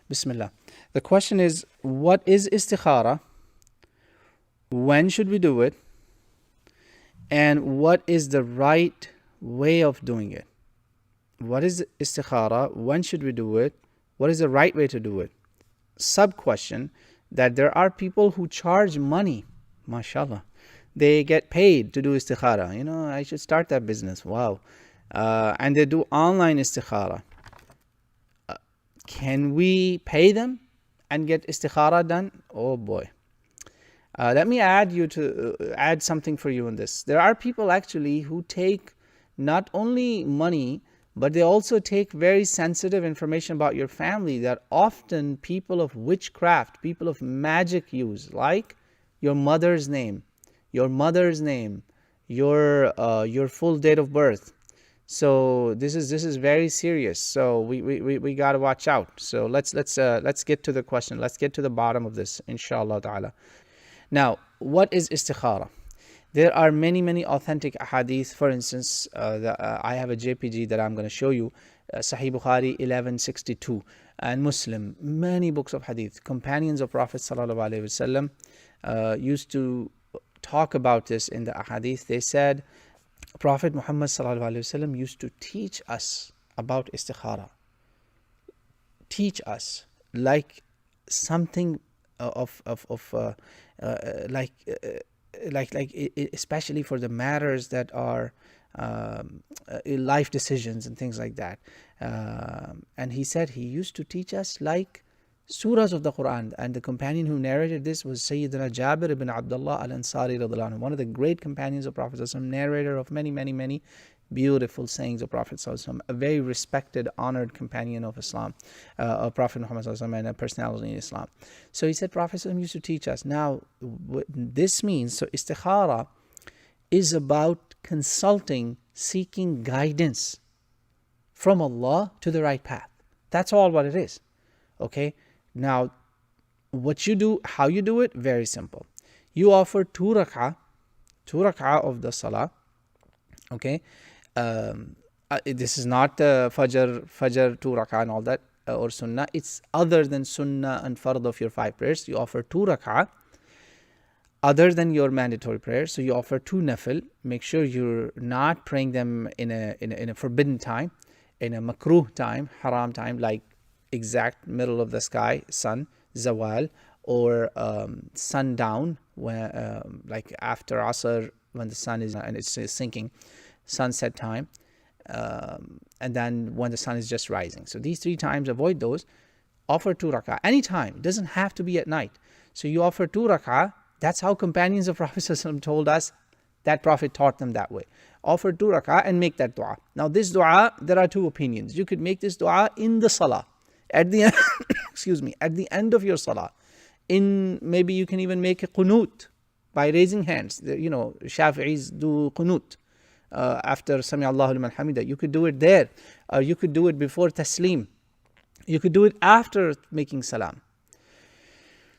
Bismillah. The question is, what is istikhara? When should we do it? And what is the right way of doing it? What is istikhara? When should we do it? What is the right way to do it? Sub question, that there are people who charge money, mashallah. They get paid to do istikhara. I should start that business. Wow. And they do online istikhara. Can we pay them and get istikhara done? Oh boy. Let me add something for you in this. There are people actually who take not only money, but they also take very sensitive information about your family that often people of witchcraft, people of magic use, like your mother's name, your full date of birth. So this is very serious. So we got to watch out. So let's get to the question. Let's get to the bottom of this, inshallah ta'ala. Now, what is istikhara? There are many authentic ahadith. For instance, I have a JPG that I'm going to show you, Sahih Bukhari 1162 and Muslim, many books of hadith. Companions of Prophet sallallahu alaihi wasallam used to talk about this in the ahadith. They said Prophet Muhammad sallallahu alaihi wasallam used to teach us about istikhara. Teach us like something especially for the matters that are life decisions and things like that. And he said he used to teach us like surahs of the Quran. And the companion who narrated this was Sayyidina Jabir ibn Abdullah al-Ansari radhiallahu anhu, one of the great companions of Prophet ﷺ, narrator of many beautiful sayings of Prophet ﷺ, a very respected, honored companion of Islam, of Prophet Muhammad ﷺ, and a personality in Islam. So he said Prophet ﷺ used to teach us. Now, what this means, so istikhara is about consulting, seeking guidance from Allah to the right path. That's all what it is. Okay? Now, what you do, how you do it, very simple. You offer two rak'ah of the salah. Okay? This is not Fajr 2 rak'ah and all that, or Sunnah. It's other than Sunnah and Fard of your 5 prayers. You offer 2 rak'ah, other than your mandatory prayers. So you offer 2 nafil. Make sure you're not praying them in a forbidden time, in a makruh time, haram time, like exact middle of the sky, sun, zawal, or sundown, when, like after Asr, when the sun is and it's sinking, sunset time, and then when the sun is just rising. So these 3 times, avoid those. Offer 2 rak'ah anytime. It doesn't have to be at night. So you offer 2 rak'ah. That's how companions of Prophet ﷺ told us. That Prophet taught them that way. Offer 2 rak'ah and make that dua. Now this dua, there are 2 opinions. You could make this dua in the salah, at the end, at the end of your salah. Maybe you can even make a qunut by raising hands. Shafi'is do qunut after Sami Allahu liman hamida. You could do it there, or you could do it before taslim. You could do it after making salam.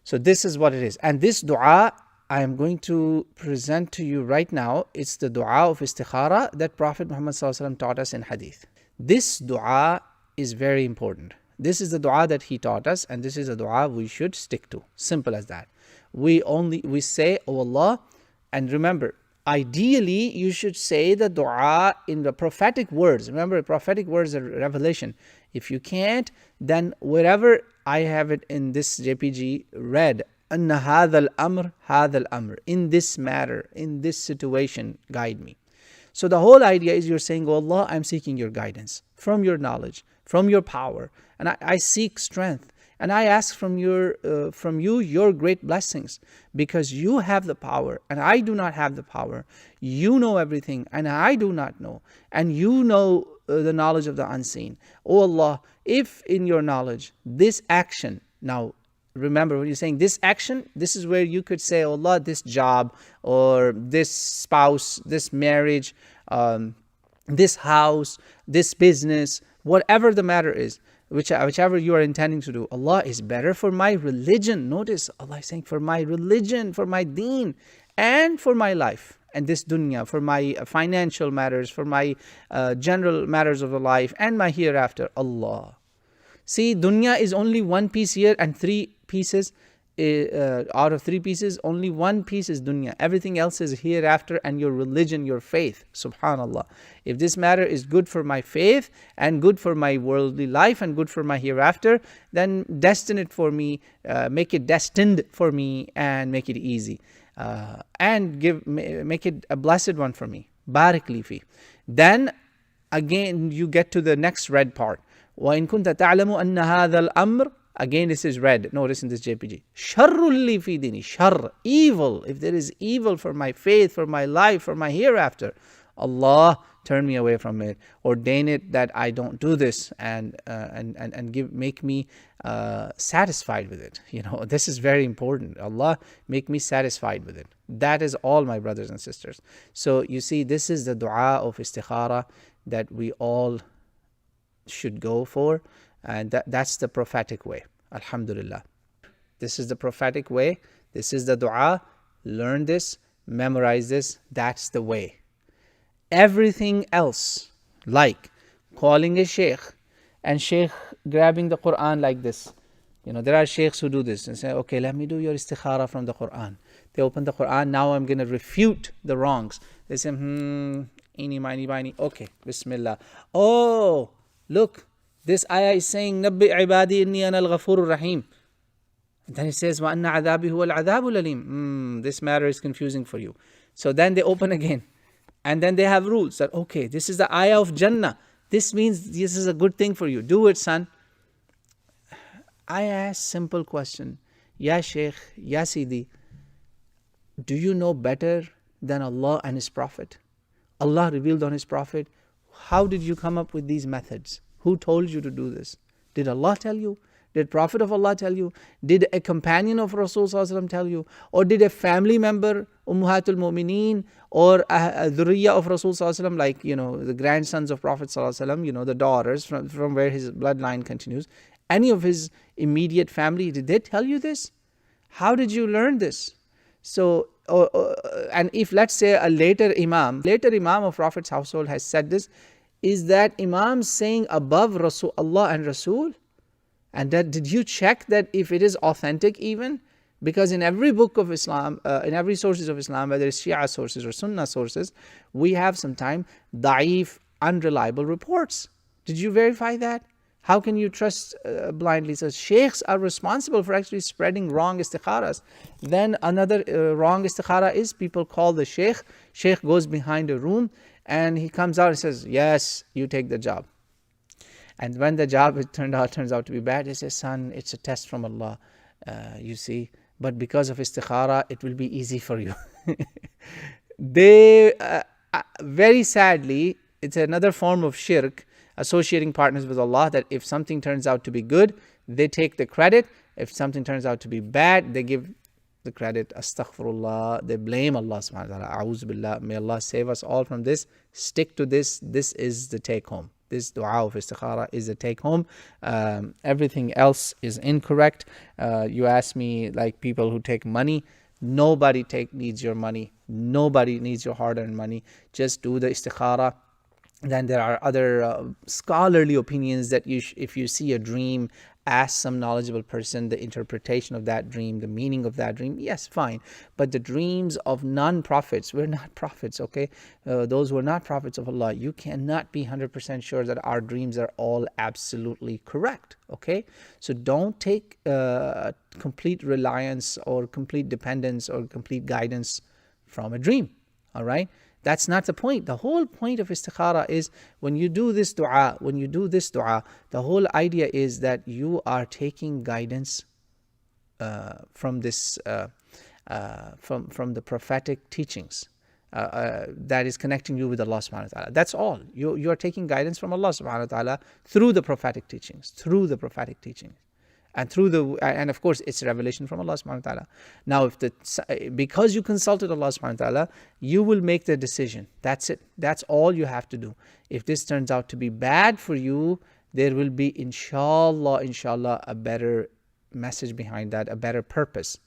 So this is what it is. And this dua I am going to present to you right now. It's the dua of istikhara that Prophet Muhammad ﷺ taught us in hadith. This dua is very important. This is the dua that he taught us, and this is a dua we should stick to. Simple as that. We say, "Oh Allah," and remember, ideally you should say the dua in the prophetic words. Remember, prophetic words are revelation. If you can't, then wherever I have it in this JPG read, "Anna hadha al-amr," in this matter, in this situation, guide me. So the whole idea is you're saying, "Oh Allah, I'm seeking your guidance from your knowledge, from your power, and I seek strength, and I ask from you your great blessings, because you have the power and I do not have the power. You know everything and I do not know, and you know the knowledge of the unseen. Oh Allah, if in your knowledge this action," now remember when you're saying this action, this is where you could say, "Oh Allah, this job or this spouse, this marriage, this house, this business, whatever the matter is, whichever you are intending to do, Allah, is better for my religion." Notice Allah is saying, for my religion, for my deen, and for my life and this dunya, for my financial matters, for my general matters of the life and my hereafter. Allah. See, dunya is only one piece here, and three pieces, out of three pieces, only one piece is dunya. Everything else is hereafter and your religion, your faith. Subhanallah. If this matter is good for my faith and good for my worldly life and good for my hereafter, then destine it for me, make it destined for me, and make it easy, and make it a blessed one for me. Barik li fi. Then again you get to the next red part. وَإِن كُنْتَ تَعْلَمُ أَنَّ هَذَا الْأَمْرِ. Again this is red. Notice in this JPG. شَرٌّ لِي فِي دِينِي. Shar, evil. If there is evil for my faith, for my life, for my hereafter, Allah turn me away from it. Ordain it that I don't do this, and make me satisfied with it. This is very important. Allah, make me satisfied with it. That is all, my brothers and sisters. So you see, this is the dua of istikhara that we all should go for, and that's the prophetic way. Alhamdulillah. This is the prophetic way. This is the dua. Learn this, memorize this. That's the way. Everything else, like calling a sheikh and sheikh grabbing the Quran like this. There are sheikhs who do this and say, okay, let me do your istikhara from the Quran. They open the Quran. Now I'm going to refute the wrongs. They say, eeny, miny, miny. Okay, Bismillah. Oh, look, this ayah is saying, Nabbi ibadi inni ana al-ghafur rahim. Then it says, وَأَنَّ عَذَابِي هُوَ الْعَذَابُ الْأَلِيمُ. This matter is confusing for you. So then they open again. And then they have rules that, okay, this is the ayah of Jannah. This means this is a good thing for you. Do it, son. I ask simple question. Ya Sheikh, Ya Sidi, do you know better than Allah and His Prophet? Allah revealed on His Prophet. How did you come up with these methods? Who told you to do this? Did Allah tell you? Did Prophet of Allah tell you? Did a companion of Rasul tell you? Or did a family member, Ummahatul Mu'mineen, or a dhurriya of Rasul like, the grandsons of Prophet the daughters from where his bloodline continues, any of his immediate family, did they tell you this? How did you learn this? So, and if let's say a later imam of Prophet's household has said this, is that imam saying above Rasul, Allah and Rasul? And that, did you check that if it is authentic even? Because in every book of Islam, in every sources of Islam, whether it's Shia sources or Sunnah sources, we have sometimes da'if, unreliable reports. Did you verify that? How can you trust blindly? So sheikhs are responsible for actually spreading wrong istikharas. Then another wrong istikhara is people call the sheikh. Sheikh goes behind a room and he comes out and says, yes, you take the job. And when the job turns out to be bad, he says, son, it's a test from Allah, you see. But because of istikhara, it will be easy for you. They, very sadly, it's another form of shirk, associating partners with Allah, that if something turns out to be good, they take the credit. If something turns out to be bad, they give the credit. Astaghfirullah. They blame Allah subhanahu wa ta'ala. A'udhu billah. May Allah save us all from this. Stick to this. This is the take home. This dua of istikhara is the take home. Everything else is incorrect. You ask me, like people who take money, nobody needs your money. Nobody needs your hard-earned money. Just do the istikhara. Then there are other scholarly opinions that if you see a dream, ask some knowledgeable person the interpretation of that dream, the meaning of that dream. Yes, fine. But the dreams of non-prophets, we're not prophets, okay? Those who are not prophets of Allah, you cannot be 100% sure that our dreams are all absolutely correct, okay? So don't take complete reliance or complete dependence or complete guidance from a dream, all right? That's not the point. The whole point of istikhara is when you do this dua, the whole idea is that you are taking guidance from this, from the prophetic teachings that is connecting you with Allah subhanahu wa ta'ala. That's all. You are taking guidance from Allah subhanahu wa ta'ala through the prophetic teachings, and of course it's revelation from Allah subhanahu wa ta'ala. Now because you consulted Allah subhanahu wa ta'ala, you will make the decision. That's it. That's all you have to do. If this turns out to be bad for you, there will be inshallah a better message behind that, a better purpose.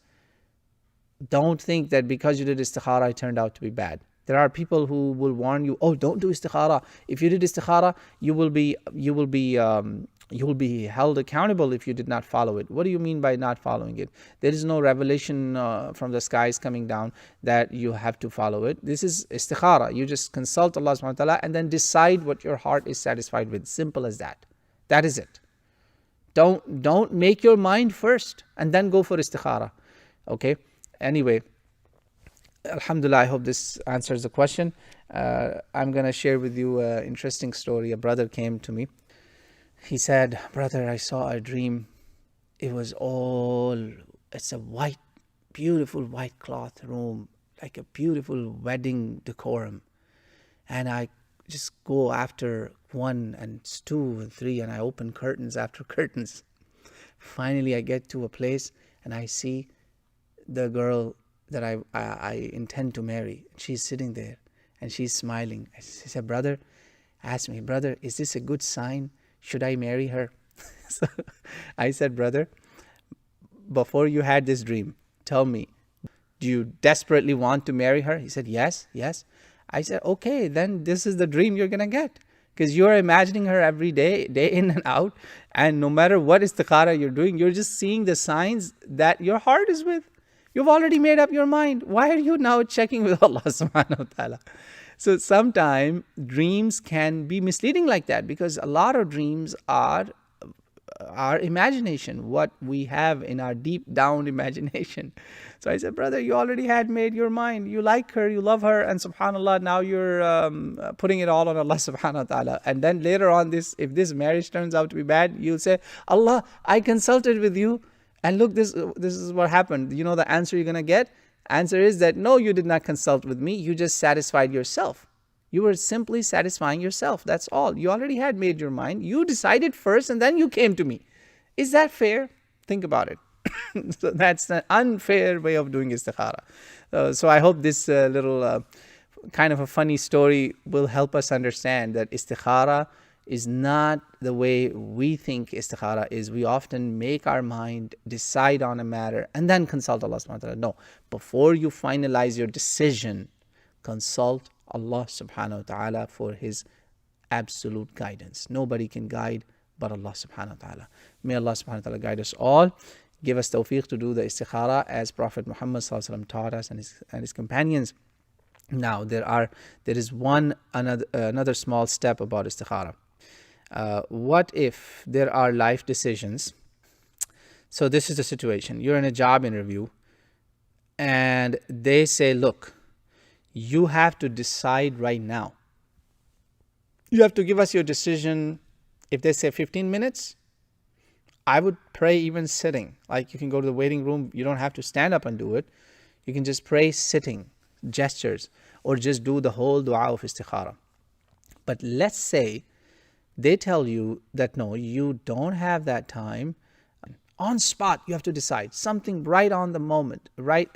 Don't think that because you did istikhara it turned out to be bad. There are people who will warn you, oh, don't do istikhara. If you did istikhara, you will be you'll be held accountable if you did not follow it. What do you mean by not following it? There is no revelation from the skies coming down that you have to follow it. This is istikhara. You just consult Allah subhanahu wa ta'ala and then decide what your heart is satisfied with. Simple as that. That is it. Don't make your mind first and then go for istikhara. Okay? Anyway, Alhamdulillah, I hope this answers the question. I'm going to share with you an interesting story. A brother came to me. He said, brother, I saw a dream. It's a white, beautiful white cloth room, like a beautiful wedding decorum. And I just go after 1 and 2 and 3, and I open curtains after curtains. Finally, I get to a place and I see the girl that I intend to marry. She's sitting there and she's smiling. She said, brother, asked me, brother, is this a good sign? Should I marry her? So I said, brother, before you had this dream, tell me, do you desperately want to marry her? He said, yes. I said, okay, then this is the dream you're going to get. Because you're imagining her every day, day in and out. And no matter what istikhara you're doing, you're just seeing the signs that your heart is with. You've already made up your mind. Why are you now checking with Allah subhanahu wa ta'ala? So sometimes dreams can be misleading like that, because a lot of dreams are our imagination, what we have in our deep down imagination. So I said, brother, you already had made your mind. You like her, you love her, and subhanAllah, now you're putting it all on Allah subhanahu wa ta'ala. And then later on, if this marriage turns out to be bad, you'll say, Allah, I consulted with you, and look, this is what happened. You know the answer you're going to get? Answer is that, no, you did not consult with me. You just satisfied yourself. You were simply satisfying yourself. That's all. You already had made your mind. You decided first and then you came to me. Is that fair? Think about it. So that's an unfair way of doing istikhara. So I hope this little kind of a funny story will help us understand that istikhara is not the way we think istikhara is. We often make our mind decide on a matter and then consult Allah subhanahu wa ta'ala. No, before you finalize your decision, consult Allah subhanahu wa ta'ala for His absolute guidance. Nobody can guide but Allah subhanahu wa ta'ala. May Allah subhanahu wa ta'ala guide us all. Give us tawfiq to do the istikhara as Prophet Muhammad sallallahu alaihi wasallam taught us and his companions. Now there is another small step about istikhara. What if there are life decisions? So this is the situation. You're in a job interview and they say, look, you have to decide right now. You have to give us your decision. If they say 15 minutes, I would pray even sitting. Like you can go to the waiting room. You don't have to stand up and do it. You can just pray sitting, gestures, or just do the whole dua of istikhara. But let's say they tell you that no, you don't have that time. On spot, you have to decide something right on the moment, right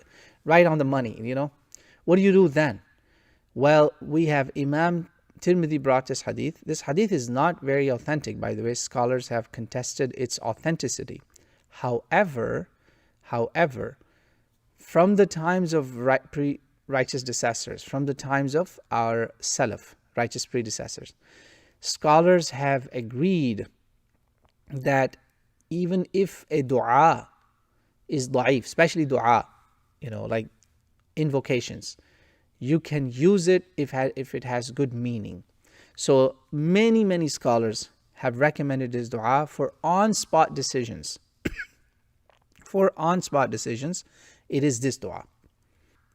on the money, you know. What do you do then? Well, we have Imam Tirmidhi brought this hadith. This hadith is not very authentic, by the way. Scholars have contested its authenticity. However, from the times of righteous predecessors, from the times of our Salaf, righteous predecessors, scholars have agreed that even if a dua is da'if, especially dua, you know, like invocations, you can use it if it has good meaning. So many scholars have recommended this dua for on-spot decisions. For on-spot decisions, it is this dua.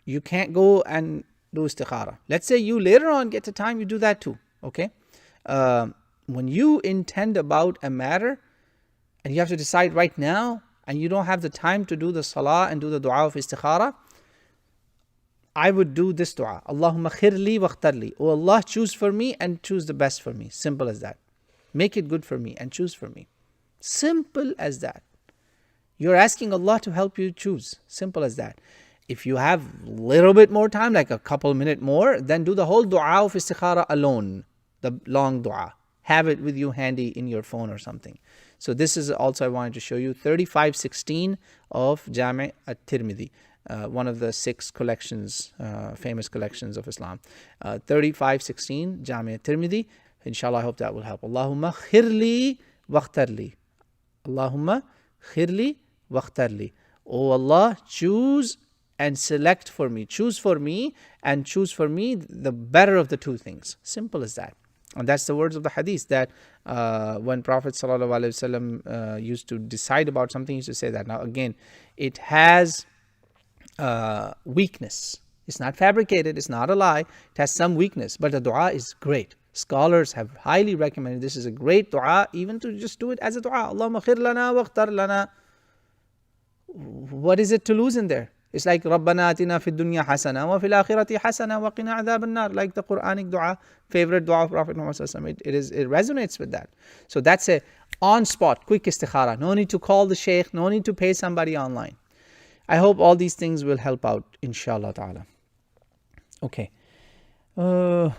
You can't go and do istikhara. Let's say you later on get the time, you do that too, okay? When you intend about a matter and you have to decide right now and you don't have the time to do the salah and do the dua of istikhara, I would do this dua. Allahumma khirli wa khtarli. Oh Allah, choose for me and choose the best for me. Simple as that. Make it good for me and choose for me. Simple as that. You're asking Allah to help you choose. Simple as that. If you have a little bit more time, like a couple minute more, then do the whole dua of istikhara alone. The long dua. Have it with you handy in your phone or something. So this is also I wanted to show you 3516 of Jami' at-Tirmidhi. One of the 6 collections, famous collections of Islam. 3516, Jami' at-Tirmidhi. Inshallah, I hope that will help. Allahumma khirli wakhtarli. Allahumma khirli wakhtarli. Oh Allah, choose and select for me. Choose for me and choose for me the better of the two things. Simple as that. And that's the words of the hadith, that when Prophet ﷺ used to decide about something, he used to say that. Now again, it has weakness. It's not fabricated, it's not a lie, it has some weakness, but the dua is great. Scholars have highly recommended this is a great dua, even to just do it as a dua. Allahumma khir lana wakhtar lana. What is it to lose in there? It's like Rabbana atina fid dunya hasana wa fil akhirati hasana wa qina adhab an-nar, like the Quranic dua, favorite dua of Prophet Muhammad sallallahu alaihi wasallam. It resonates with that. So that's a on-spot, quick istikhara. No need to call the sheikh, no need to pay somebody online. I hope all these things will help out, inshallah ta'ala. Okay. Now,